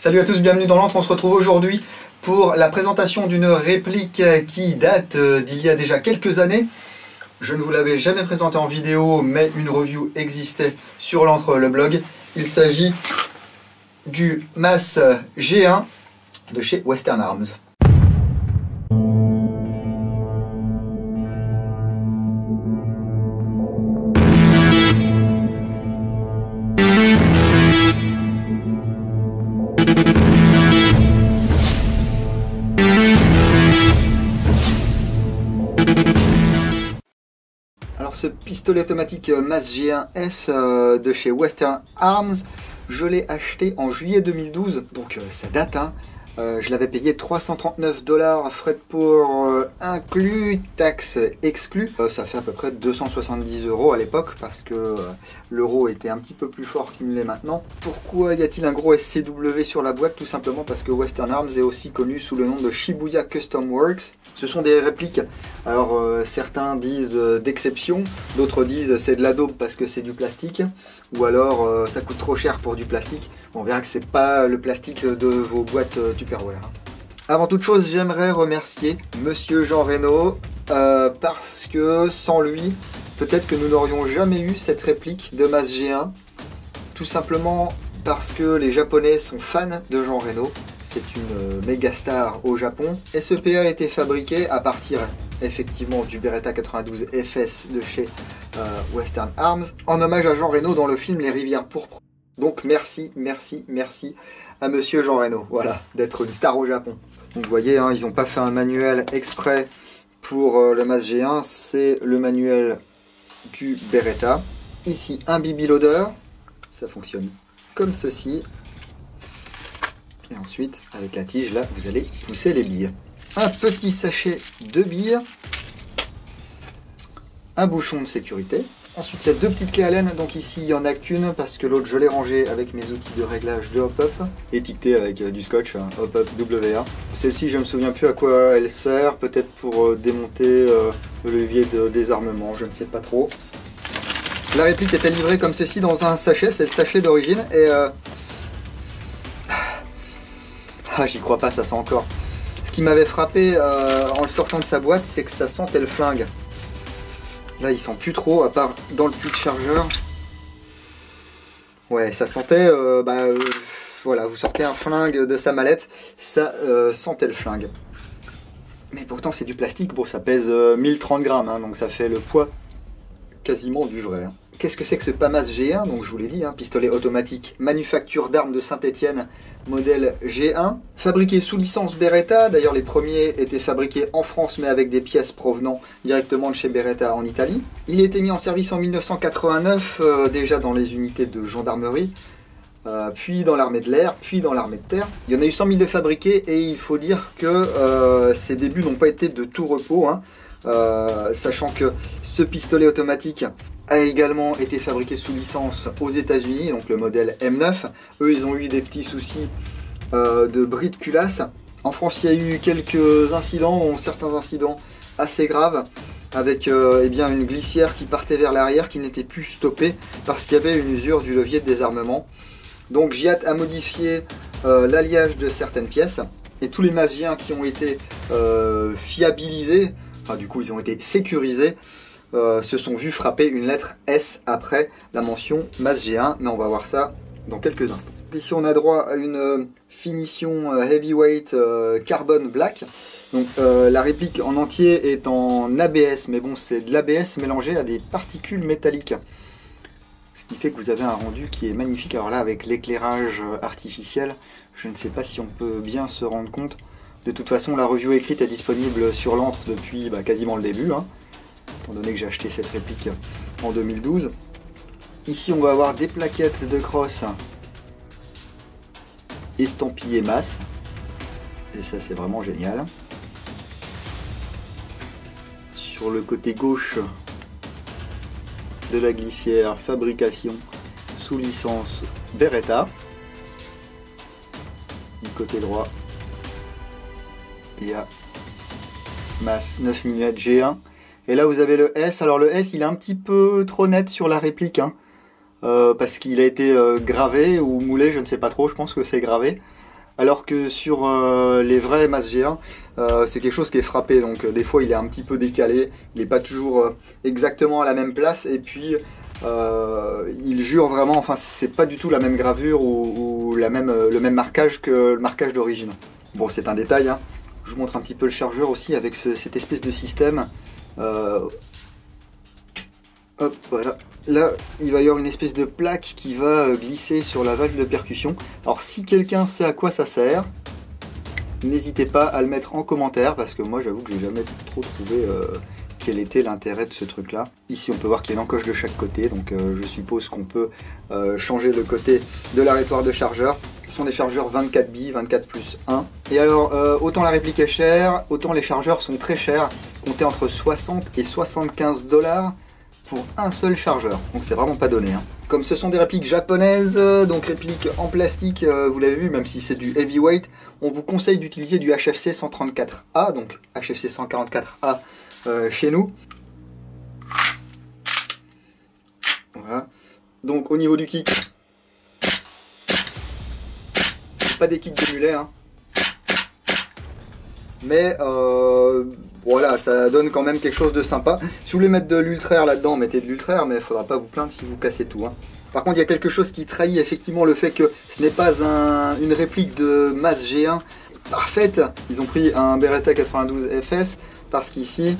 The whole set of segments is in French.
Salut à tous, bienvenue dans l'Antre. On se retrouve aujourd'hui pour la présentation d'une réplique qui date d'il y a déjà quelques années. Je ne vous l'avais jamais présenté en vidéo, mais une review existait sur l'Antre, le blog. Il s'agit du MAS G1 de chez Western Arms. Alors ce pistolet automatique MAS G1S de chez Western Arms, je l'ai acheté en juillet 2012, donc ça date, hein. Je l'avais payé 339 $, frais de port inclus, taxes exclus. Ça fait à peu près 270 € à l'époque parce que l'euro était un petit peu plus fort qu'il ne l'est maintenant. Pourquoi y a-t-il un gros SCW sur la boîte? Tout simplement parce que Western Arms est aussi connu sous le nom de Shibuya Custom Works. Ce sont des répliques. Alors certains disent d'exception, d'autres disent c'est de la daube parce que c'est du plastique, ou alors ça coûte trop cher pour du plastique. On verra que c'est pas le plastique de vos boîtes Tupperware. Avant toute chose, j'aimerais remercier Monsieur Jean Reynaud parce que sans lui, peut-être que nous n'aurions jamais eu cette réplique de MAS G1. Tout simplement parce que les Japonais sont fans de Jean Reynaud. C'est une méga star au Japon. SEPA a été fabriqué à partir effectivement du Beretta 92 FS de chez Western Arms, en hommage à Jean Reynaud dans le film Les Rivières Pourpres. Donc merci à Monsieur Jean Reynaud, voilà, d'être une star au Japon. Donc vous voyez, hein, ils n'ont pas fait un manuel exprès pour le MAS G1, c'est le manuel du Beretta. Ici un BB loader, ça fonctionne comme ceci. Et ensuite, avec la tige, là, vous allez pousser les billes. Un petit sachet de billes. Un bouchon de sécurité. Ensuite, il y a deux petites clés Allen. Donc ici, il n'y en a qu'une parce que l'autre, je l'ai rangée avec mes outils de réglage de hop-up. Étiquetée avec du scotch, hop-up WA. Celle-ci, je ne me souviens plus à quoi elle sert. Peut-être pour démonter le levier de désarmement, je ne sais pas trop. La réplique était livrée comme ceci dans un sachet. C'est le sachet d'origine. Et... Ah, j'y crois pas, ça sent encore. Ce qui m'avait frappé en le sortant de sa boîte, c'est que ça sentait le flingue. Là, il sent plus trop, à part dans le puits de chargeur. Ouais, ça sentait... voilà, vous sortez un flingue de sa mallette, ça sentait le flingue. Mais pourtant, c'est du plastique. Bon, ça pèse 1030 grammes, hein, donc ça fait le poids quasiment du vrai. Hein. Qu'est-ce que c'est que ce PAMAS G1? Donc je vous l'ai dit, hein, pistolet automatique, manufacture d'armes de Saint-Étienne, modèle G1, fabriqué sous licence Beretta. D'ailleurs les premiers étaient fabriqués en France mais avec des pièces provenant directement de chez Beretta en Italie. Il a été mis en service en 1989, déjà dans les unités de gendarmerie, puis dans l'armée de l'air, puis dans l'armée de terre. Il y en a eu 100 000 de fabriqués et il faut dire que ses débuts n'ont pas été de tout repos, hein, sachant que ce pistolet automatique a également été fabriqué sous licence aux États-Unis, donc le modèle M9. Eux, ils ont eu des petits soucis de bris de culasse. En France, il y a eu quelques incidents, certains incidents assez graves, avec eh bien, une glissière qui partait vers l'arrière, qui n'était plus stoppée parce qu'il y avait une usure du levier de désarmement. Donc Giat a modifié l'alliage de certaines pièces, et tous les MAS G1 qui ont été fiabilisés, enfin du coup ils ont été sécurisés, se sont vus frapper une lettre S après la mention MAS G1, mais on va voir ça dans quelques instants. Ici on a droit à une finition heavyweight carbon black. Donc la réplique en entier est en ABS, mais bon c'est de l'ABS mélangé à des particules métalliques. Ce qui fait que vous avez un rendu qui est magnifique. Alors là avec l'éclairage artificiel, je ne sais pas si on peut bien se rendre compte. De toute façon la review écrite est disponible sur l'Antre depuis quasiment le début, hein, étant donné que j'ai acheté cette réplique en 2012. Ici on va avoir des plaquettes de crosse estampillées MAS, et ça c'est vraiment génial. Sur le côté gauche de la glissière, fabrication sous licence Beretta. Du côté droit, il y a MAS 9 mm G1. Et là vous avez le S. Alors le S il est un petit peu trop net sur la réplique, hein, parce qu'il a été gravé ou moulé, je ne sais pas trop, je pense que c'est gravé. alors que sur les vrais Mas G1, c'est quelque chose qui est frappé, donc des fois il est un petit peu décalé, il n'est pas toujours exactement à la même place, et puis il jure vraiment, enfin c'est pas du tout la même gravure ou le même marquage que le marquage d'origine. Bon, c'est un détail, hein. Je vous montre un petit peu le chargeur aussi avec cette espèce de système. Hop, voilà. Là, il va y avoir une espèce de plaque qui va glisser sur la valve de percussion. Alors, si quelqu'un sait à quoi ça sert, n'hésitez pas à le mettre en commentaire, parce que moi, j'avoue que j'ai jamais trop trouvé quel était l'intérêt de ce truc-là. Ici, on peut voir qu'il y a une encoche de chaque côté, donc je suppose qu'on peut changer le côté de l'arrêtoir de chargeur. Ce sont des chargeurs 24 billes, 24 plus 1. Et alors, autant la réplique est chère, autant les chargeurs sont très chers, comptés entre 60 et 75 $ pour un seul chargeur, donc c'est vraiment pas donné, hein. Comme ce sont des répliques japonaises, donc répliques en plastique, vous l'avez vu, même si c'est du heavyweight, on vous conseille d'utiliser du HFC 134A, donc HFC 144A chez nous. Voilà. Donc au niveau du kick, pas des kicks de mulet, hein. Mais voilà, ça donne quand même quelque chose de sympa. Si vous voulez mettre de l'ultra air là-dedans, mettez de l'ultra air, mais il ne faudra pas vous plaindre si vous cassez tout, hein. Par contre, il y a quelque chose qui trahit effectivement le fait que ce n'est pas une réplique de Mas G1 parfaite. Ils ont pris un Beretta 92 FS parce qu'ici,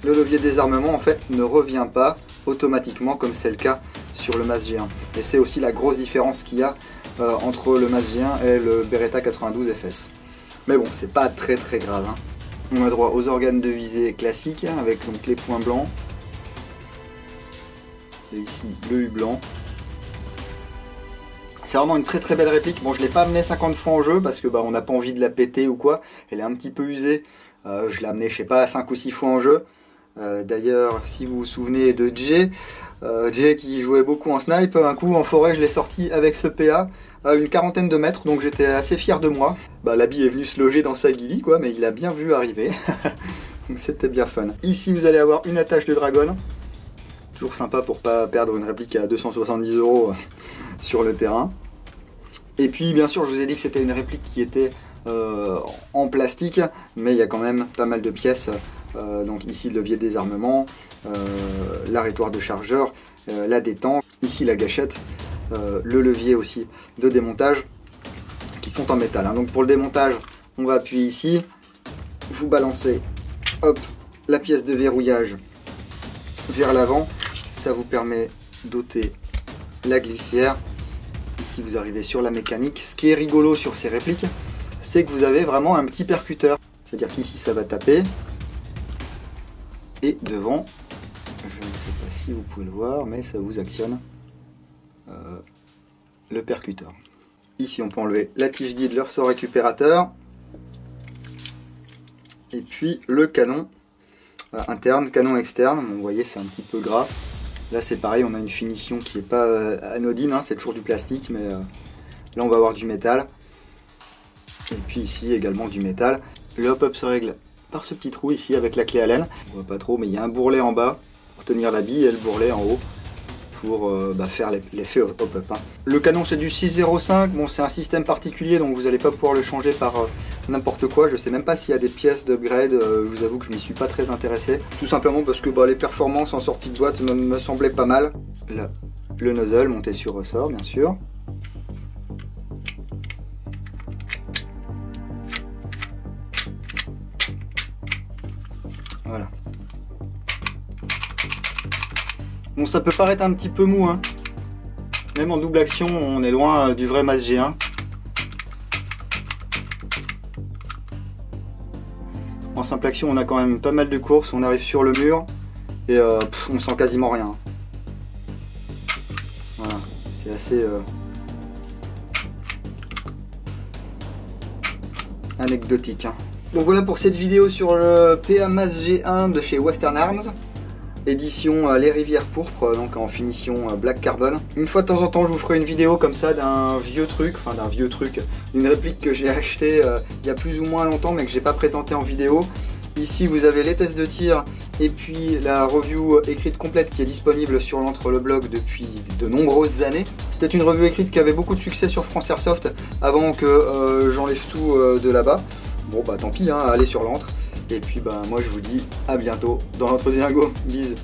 le levier de désarmement en fait ne revient pas automatiquement comme c'est le cas sur le Mas G1. Et c'est aussi la grosse différence qu'il y a entre le Mas G1 et le Beretta 92 FS. Mais bon, c'est pas très grave, hein. On a droit aux organes de visée classiques, hein, avec donc les points blancs. Et ici, le U blanc. C'est vraiment une très belle réplique. Bon, je ne l'ai pas amené 50 fois en jeu parce que on n'a pas envie de la péter ou quoi. Elle est un petit peu usée. Je l'ai amené, je sais pas, 5 ou 6 fois en jeu. D'ailleurs, si vous vous souvenez de Jay, Jay qui jouait beaucoup en snipe, un coup en forêt, je l'ai sorti avec ce PA à une quarantaine de mètres, donc j'étais assez fier de moi. L'habit est venu se loger dans sa guilly, quoi, mais il a bien vu arriver. Donc c'était bien fun. Ici, vous allez avoir une attache de dragon. Toujours sympa pour pas perdre une réplique à 270 € sur le terrain. Et puis, bien sûr, je vous ai dit que c'était une réplique qui était en plastique, mais il y a quand même pas mal de pièces. Donc ici, le levier de désarmement, l'arrêtoir de chargeur, la détente, ici la gâchette, le levier aussi de démontage qui sont en métal, hein. Donc pour le démontage, on va appuyer ici, vous balancez, hop, la pièce de verrouillage vers l'avant, ça vous permet d'ôter la glissière. Ici vous arrivez sur la mécanique. Ce qui est rigolo sur ces répliques, c'est que vous avez vraiment un petit percuteur, c'est à dire qu'ici ça va taper, et devant, je ne sais pas si vous pouvez le voir, mais ça vous actionne le percuteur. Ici on peut enlever la tige guide, le ressort récupérateur, et puis le canon interne, canon externe. Bon, vous voyez, c'est un petit peu gras. Là c'est pareil, on a une finition qui n'est pas anodine, hein, c'est toujours du plastique, mais là on va avoir du métal. Et puis ici également du métal. Le hop-up se règle par ce petit trou ici avec la clé Allen. On voit pas trop, mais il y a un bourrelet en bas pour tenir la bille et le bourrelet en haut pour faire l'effet hop-up, hein. Le canon c'est du 6.05, bon c'est un système particulier donc vous n'allez pas pouvoir le changer par n'importe quoi. Je sais même pas s'il y a des pièces d'upgrade, je vous avoue que je m'y suis pas très intéressé. Tout simplement parce que les performances en sortie de boîte me semblaient pas mal. Là, le nozzle monté sur ressort bien sûr. Voilà. Bon, ça peut paraître un petit peu mou, hein. Même en double action, on est loin du vrai Mas G1. En simple action, on a quand même pas mal de courses. On arrive sur le mur et on sent quasiment rien. Voilà, c'est assez anecdotique, hein. Donc voilà pour cette vidéo sur le PA Mas G1 de chez Western Arms. Édition Les Rivières Pourpres, donc en finition Black Carbon. Une fois de temps en temps, je vous ferai une vidéo comme ça d'un vieux truc, une réplique que j'ai acheté il y a plus ou moins longtemps, mais que j'ai pas présenté en vidéo. Ici vous avez les tests de tir et puis la review écrite complète qui est disponible sur l'Entre le blog depuis de nombreuses années. C'était une review écrite qui avait beaucoup de succès sur France Airsoft avant que j'enlève tout de là-bas. Bon bah tant pis, hein, allez sur l'Entre. Et puis bah moi je vous dis à bientôt dans l'Entre du Dingo. Bise.